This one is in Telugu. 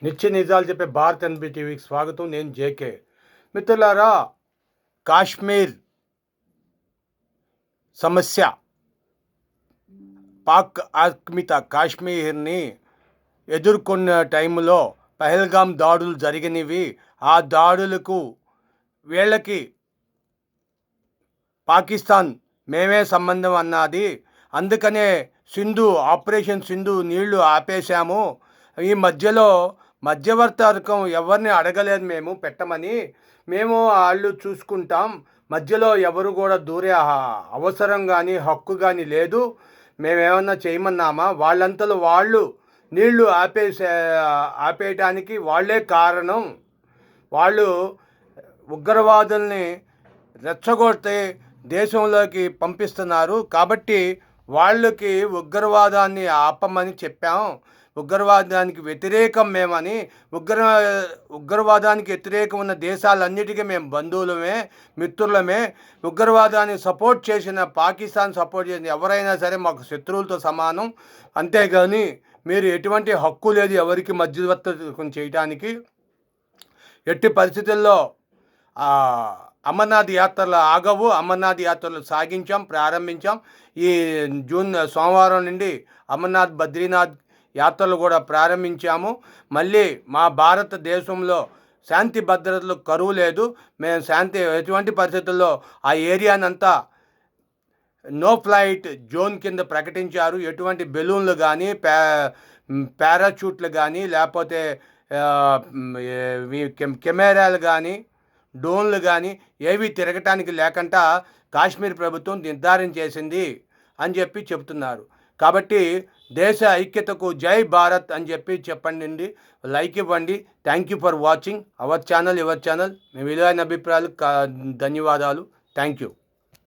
నిత్య నిజాలు చెప్పే భారత్ ఎన్బి టీవీకి స్వాగతం. నేను జేకే. మిత్రులారా, కాశ్మీర్ సమస్య, పాక్ ఆక్రమిత కాశ్మీర్ని ఎదుర్కొన్న టైంలో పహల్గామ్ దాడులు జరిగినవి. ఆ దాడులకు వీళ్ళకి పాకిస్తాన్ మేమే సంబంధం అన్నది. అందుకనే ఆపరేషన్ సింధు నీళ్లు ఆపేశాము. ఈ మధ్యలో మధ్యవర్తకం ఎవరిని అడగలేదు మేము పెట్టమని. మేము వాళ్ళు చూసుకుంటాం. మధ్యలో ఎవరు కూడా దూరే అవసరం కానీ హక్కు కానీ లేదు. మేమేమన్నా చేయమన్నామా? వాళ్ళంతలో వాళ్ళు నీళ్లు ఆపేయటానికి వాళ్ళే కారణం. వాళ్ళు ఉగ్రవాదుల్ని రెచ్చగొడితే దేశంలోకి పంపిస్తున్నారు. కాబట్టి వాళ్ళకి ఉగ్రవాదాన్ని ఆపమని చెప్పాం. ఉగ్రవాదానికి వ్యతిరేకం మేమని. ఉగ్రవాదానికి వ్యతిరేకం ఉన్న దేశాలన్నిటికీ మేము బంధువులమే, మిత్రులమే. ఉగ్రవాదాన్ని సపోర్ట్ చేసిన పాకిస్తాన్ సపోర్ట్ చేసిన ఎవరైనా సరే మాకు శత్రువులతో సమానం. అంతేగాని మీరు ఎటువంటి హక్కు లేదు ఎవరికి మధ్యవర్తం చేయటానికి. ఎట్టి పరిస్థితుల్లో అమర్నాథ్ యాత్రలు ఆగవు. అమర్నాథ్ యాత్రలు ప్రారంభించాం. ఈ సోమవారం నుండి అమర్నాథ్, బద్రీనాథ్ యాత్రలు కూడా ప్రారంభించాము. మళ్ళీ మా భారతదేశంలో శాంతి భద్రతలు కరువు లేదు. మేము ఎటువంటి పరిస్థితుల్లో ఆ ఏరియానంతా నో ఫ్లైట్ జోన్ కింద ప్రకటించారు. ఎటువంటి బెలూన్లు కానీ పారాచూట్లు కానీ లేకపోతే కెమెరాలు కానీ డ్రోన్లు కానీ ఏవి తిరగటానికి లేకుండా కాశ్మీర్ ప్రభుత్వం నిర్ధారణ చేసింది అని చెప్తున్నారు. కాబట్టి దేశ ఐక్యతకు జై భారత్ అని చెప్పండి. లైక్ ఇవ్వండి. Thank you for watching our channel, your channel. మీ విలువైన అభిప్రాయాలు ధన్యవాదాలు. Thank you.